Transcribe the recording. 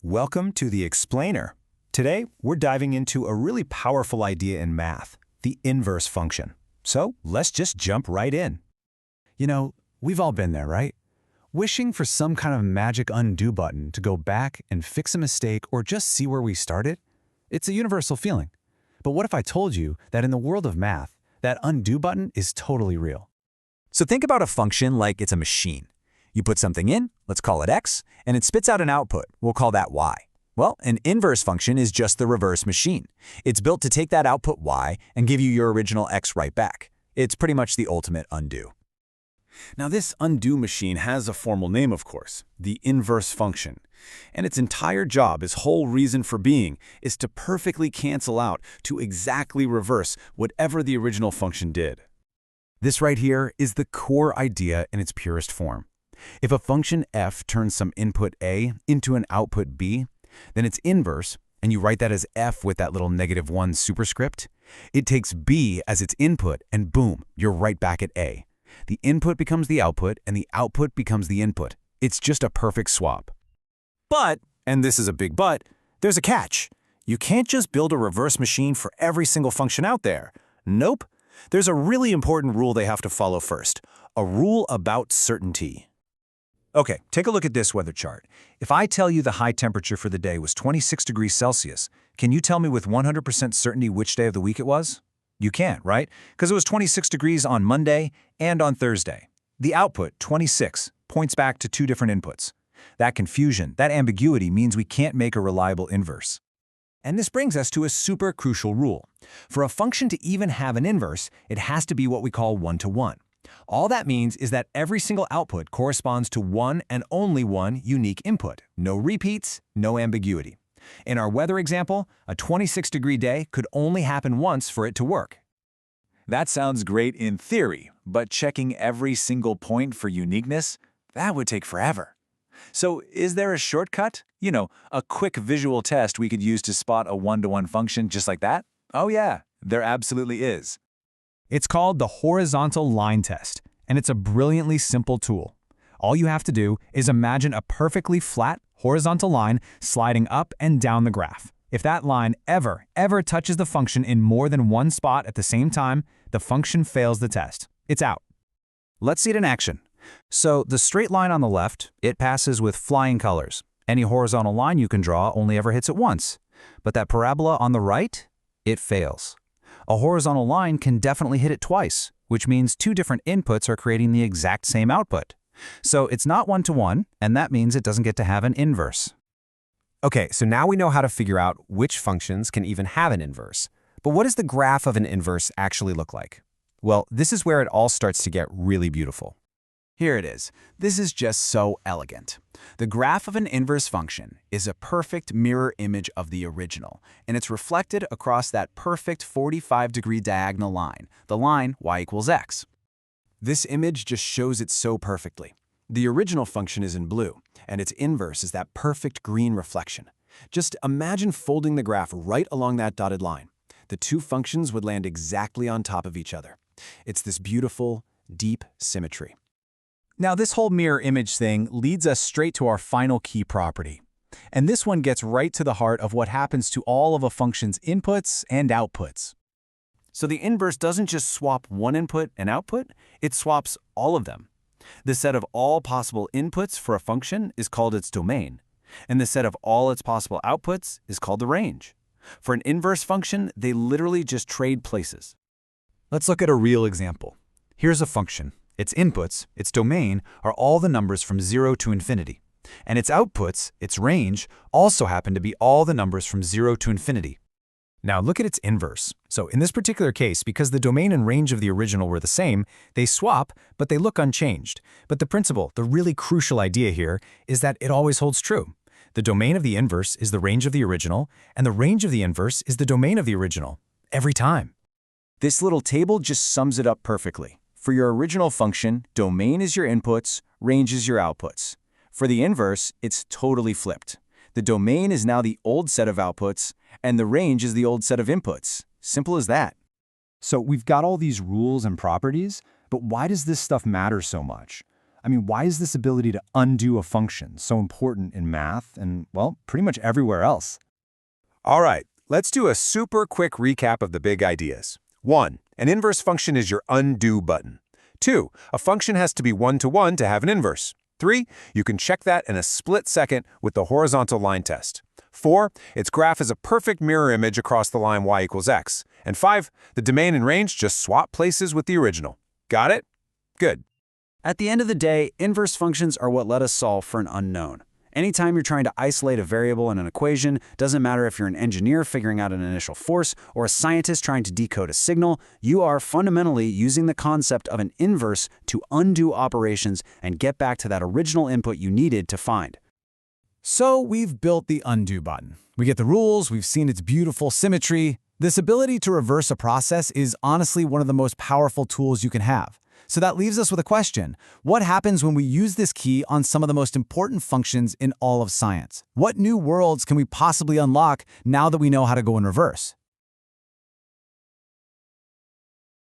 Welcome to the Explainer. Today, we're diving into a really powerful idea in math, the inverse function. So let's just jump right in. You know, we've all been there, right? Wishing for some kind of magic undo button to go back and fix a mistake or just see where we started? It's a universal feeling. But what if I told you that in the world of math, that undo button is totally real? So think about a function like it's a machine. You put something in, let's call it x, and it spits out an output. We'll call that y. Well, an inverse function is just the reverse machine. It's built to take that output y and give you your original x right back. It's pretty much the ultimate undo. Now this undo machine has a formal name, of course, the inverse function. And its entire job, its whole reason for being, is to perfectly cancel out, to exactly reverse whatever the original function did. This right here is the core idea in its purest form. If a function f turns some input a into an output b, then its inverse, and you write that as f with that little -1 superscript, it takes b as its input and boom, you're right back at a. The input becomes the output and the output becomes the input. It's just a perfect swap. But, and this is a big but, there's a catch. You can't just build a reverse machine for every single function out there. Nope. There's a really important rule they have to follow first, a rule about certainty. Okay, take a look at this weather chart. If I tell you the high temperature for the day was 26 degrees Celsius, can you tell me with 100% certainty which day of the week it was? You can't, right? Because it was 26 degrees on Monday and on Thursday. The output, 26, points back to two different inputs. That confusion, that ambiguity means we can't make a reliable inverse. And this brings us to a super crucial rule. For a function to even have an inverse, it has to be what we call one-to-one. All that means is that every single output corresponds to one and only one unique input. No repeats, no ambiguity. In our weather example, a 26-degree day could only happen once for it to work. That sounds great in theory, but checking every single point for uniqueness, that would take forever. So is there a shortcut? You know, a quick visual test we could use to spot a one-to-one function just like that? Oh yeah, there absolutely is. It's called the horizontal line test, and it's a brilliantly simple tool. All you have to do is imagine a perfectly flat horizontal line sliding up and down the graph. If that line ever touches the function in more than one spot at the same time, the function fails the test. It's out. Let's see it in action. So the straight line on the left, it passes with flying colors. Any horizontal line you can draw only ever hits it once. But that parabola on the right, it fails. A horizontal line can definitely hit it twice, which means two different inputs are creating the exact same output. So it's not one-to-one, and that means it doesn't get to have an inverse. Okay, so now we know how to figure out which functions can even have an inverse. But what does the graph of an inverse actually look like? Well, this is where it all starts to get really beautiful. Here it is. This is just so elegant. The graph of an inverse function is a perfect mirror image of the original, and it's reflected across that perfect 45-degree diagonal line, the line y equals x. This image just shows it so perfectly. The original function is in blue, and its inverse is that perfect green reflection. Just imagine folding the graph right along that dotted line. The two functions would land exactly on top of each other. It's this beautiful, deep symmetry. Now, this whole mirror image thing leads us straight to our final key property. And this one gets right to the heart of what happens to all of a function's inputs and outputs. So the inverse doesn't just swap one input and output, it swaps all of them. The set of all possible inputs for a function is called its domain, and the set of all its possible outputs is called the range. For an inverse function, they literally just trade places. Let's look at a real example. Here's a function. Its inputs, its domain, are all the numbers from 0 to infinity. And its outputs, its range, also happen to be all the numbers from 0 to infinity. Now look at its inverse. So in this particular case, because the domain and range of the original were the same, they swap, but they look unchanged. But the principle, the really crucial idea here, is that it always holds true. The domain of the inverse is the range of the original, and the range of the inverse is the domain of the original. Every time. This little table just sums it up perfectly. For your original function, domain is your inputs, range is your outputs. For the inverse, it's totally flipped. The domain is now the old set of outputs, and the range is the old set of inputs. Simple as that. So we've got all these rules and properties, but why does this stuff matter so much? I mean, why is this ability to undo a function so important in math and, well, pretty much everywhere else? All right, let's do a super quick recap of the big ideas. 1. An inverse function is your undo button. 2. A function has to be one-to-one to have an inverse. 3. You can check that in a split second with the horizontal line test. 4. Its graph is a perfect mirror image across the line y equals x. And 5. The domain and range just swap places with the original. Got it? Good. At the end of the day, inverse functions are what let us solve for an unknown. Anytime you're trying to isolate a variable in an equation, doesn't matter if you're an engineer figuring out an initial force or a scientist trying to decode a signal, you are fundamentally using the concept of an inverse to undo operations and get back to that original input you needed to find. So we've built the undo button. We get the rules, we've seen its beautiful symmetry. This ability to reverse a process is honestly one of the most powerful tools you can have. So that leaves us with a question. What happens when we use this key on some of the most important functions in all of science? What new worlds can we possibly unlock now that we know how to go in reverse?